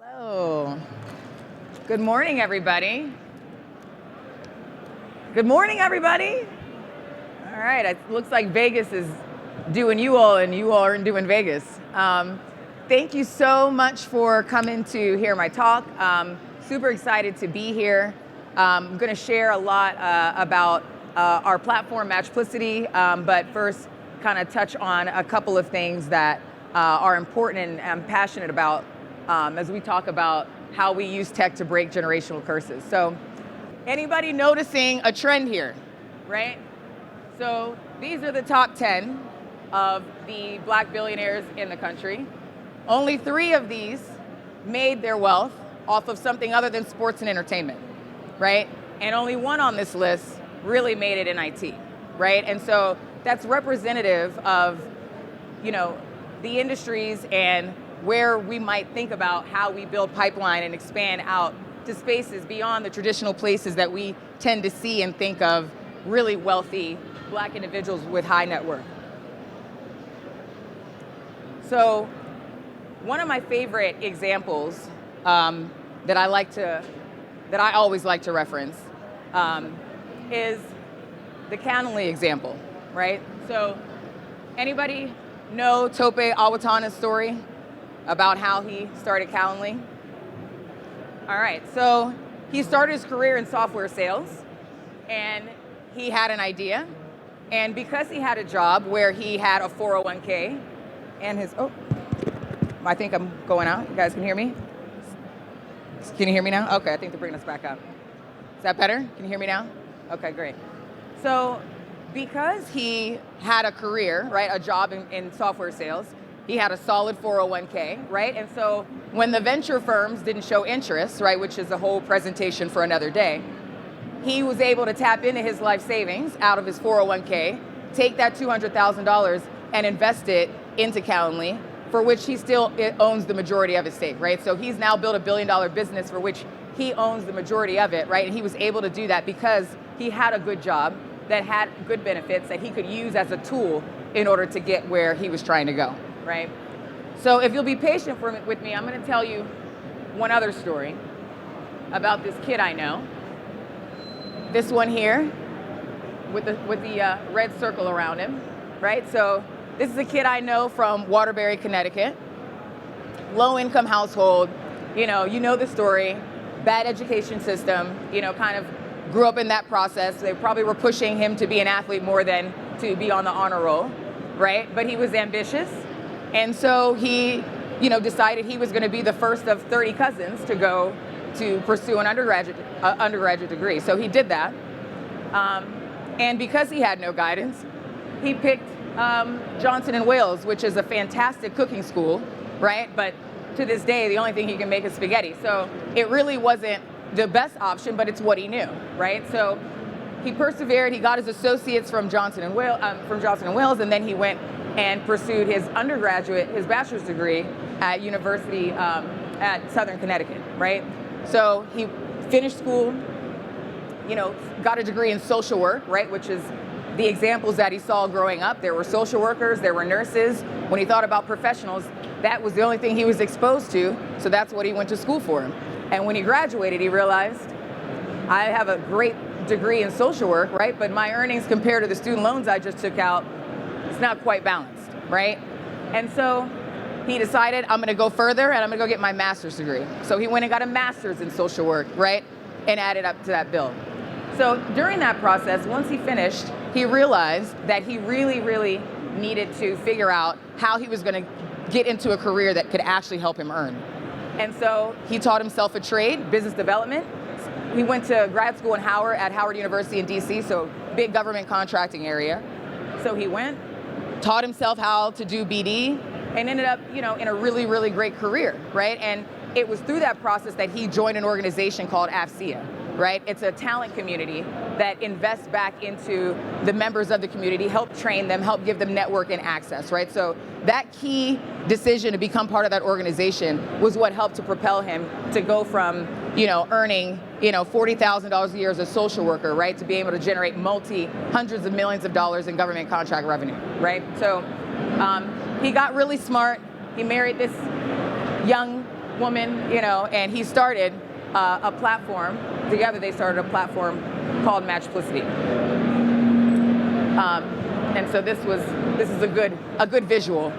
Hello. Good morning, everybody. Good morning, everybody. All right, it looks like Vegas is doing you all and you all aren't doing Vegas. Thank you so much for coming to hear my talk. Super excited to be here. I'm going to share a lot about our platform, Matchplicity, but first kind of touch on a couple of things that are important and I'm passionate about as we talk about how we use tech to break generational curses. So anybody noticing a trend here, right? So these are the top 10 of the black billionaires in the country. Only 3 of these made their wealth off of something other than sports and entertainment, right? And only 1 on this list really made it in IT, right? And so that's representative of, the industries and where we might think about how we build pipeline and expand out to spaces beyond the traditional places that we tend to see and think of really wealthy black individuals with high net worth. So one of my favorite examples that I always like to reference is the Calendly example, right? So anybody know Tope Awatana's story about how he started Calendly? All right, so he started his career in software sales and he had an idea. And because he had a job where he had a 401k and I think I'm going out. You guys can hear me? Can you hear me now? Okay, I think they're bringing us back up. Is that better? Can you hear me now? Okay, great. So because he had a career, right, a job in software sales, he had a solid 401k, right? And so when the venture firms didn't show interest, right, which is a whole presentation for another day, he was able to tap into his life savings out of his 401k, take that $200,000 and invest it into Calendly, for which he still owns the majority of his stake, right? So he's now built $1 billion business for which he owns the majority of it, right? And he was able to do that because he had a good job that had good benefits that he could use as a tool in order to get where he was trying to go, right? So if you'll be patient with me, I'm going to tell you one other story about this kid I know. This one here with the red circle around him, right? So this is a kid I know from Waterbury, Connecticut. Low-income household, you know the story. Bad education system, kind of grew up in that process. They probably were pushing him to be an athlete more than to be on the honor roll, right? But he was ambitious. And so he, decided he was going to be the first of 30 cousins to go to pursue an undergraduate degree. So he did that. And because he had no guidance, he picked Johnson & Wales, which is a fantastic cooking school, right? But to this day, the only thing he can make is spaghetti. So it really wasn't the best option, but it's what he knew, right? So he persevered. He got his associates from Johnson & Wales, and then he went and pursued his bachelor's degree at University at Southern Connecticut, right? So he finished school, got a degree in social work, right? Which is the examples that he saw growing up. There were social workers, there were nurses. When he thought about professionals, that was the only thing he was exposed to, so that's what he went to school for. And when he graduated, he realized, I have a great degree in social work, right? But my earnings compared to the student loans I just took out, it's not quite balanced, right? And so he decided, I'm gonna go further and I'm gonna go get my master's degree. So he went and got a master's in social work, right? And added up to that bill. So during that process, once he finished, he realized that he really, really needed to figure out how he was gonna get into a career that could actually help him earn. And so he taught himself a trade, business development. He went to grad school at Howard University in DC, so big government contracting area. So he went, taught himself how to do BD, and ended up, in a really, really great career, right? And it was through that process that he joined an organization called AFCEA, right? It's a talent community that invests back into the members of the community, help train them, help give them network and access, right? So that key decision to become part of that organization was what helped to propel him to go from, earning, $40,000 a year as a social worker, right? To be able to generate hundreds of millions of dollars in government contract revenue, right? So he got really smart. He married this young woman, and he started a platform. Together they started a platform called Matchplicity. And so this is a good visual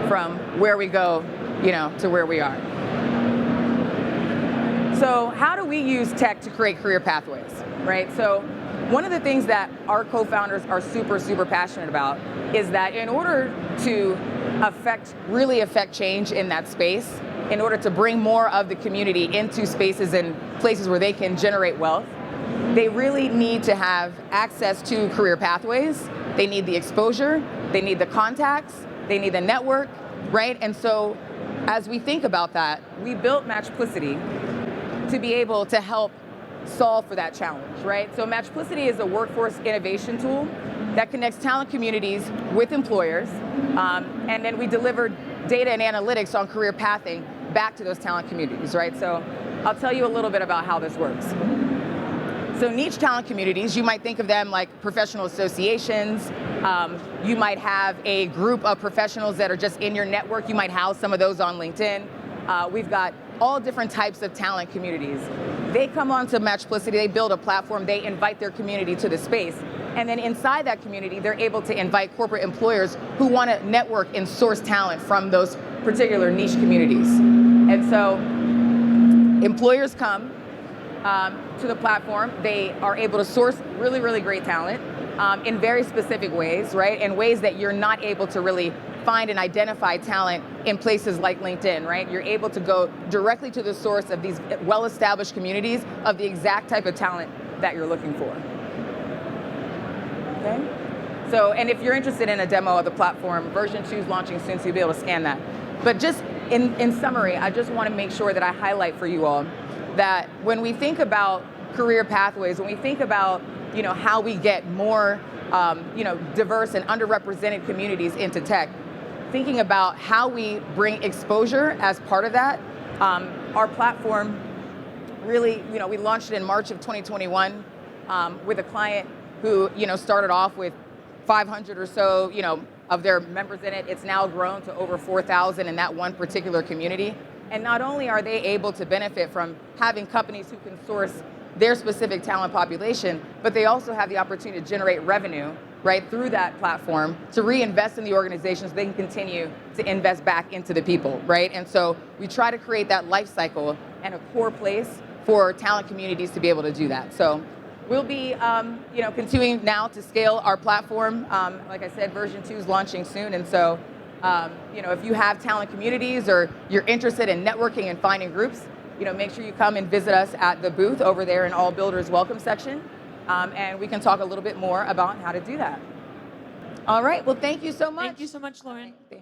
from where we go, to where we are. So how do we use tech to create career pathways, right? So one of the things that our co-founders are super, super passionate about is that in order to really affect change in that space, in order to bring more of the community into spaces and places where they can generate wealth, they really need to have access to career pathways. They need the exposure, they need the contacts, they need the network, right? And so as we think about that, we built Matchplicity to be able to help solve for that challenge, right? So Matchplicity is a workforce innovation tool that connects talent communities with employers, and then we deliver data and analytics on career pathing back to those talent communities, right? So I'll tell you a little bit about how this works. So niche talent communities, you might think of them like professional associations. You might have a group of professionals that are just in your network. You might house some of those on LinkedIn. We've got all different types of talent communities. They come onto Matchplicity, they build a platform, they invite their community to the space. And then inside that community, they're able to invite corporate employers who want to network and source talent from those particular niche communities. And so employers come to the platform. They are able to source really, really great talent in very specific ways, right? In ways that you're not able to really find and identify talent in places like LinkedIn, right? You're able to go directly to the source of these well-established communities of the exact type of talent that you're looking for. Okay? So, and if you're interested in a demo of the platform, version 2 is launching soon, so you'll be able to scan that. But just in summary, I just want to make sure that I highlight for you all that when we think about career pathways, when we think about how we get more diverse and underrepresented communities into tech, thinking about how we bring exposure as part of that, our platform really, we launched it in March of 2021 with a client who started off with 500 or so of their members in it. It's now grown to over 4,000 in that one particular community. And not only are they able to benefit from having companies who can source their specific talent population, but they also have the opportunity to generate revenue right through that platform to reinvest in the organizations. They can continue to invest back into the people, right? And so we try to create that life cycle and a core place for talent communities to be able to do that. So we'll be continuing now to scale our platform. Like I said, version 2 is launching soon. And so if you have talent communities or you're interested in networking and finding groups, make sure you come and visit us at the booth over there in All Builders Welcome section. And we can talk a little bit more about how to do that. All right, well, thank you so much. Thank you so much, Lauren.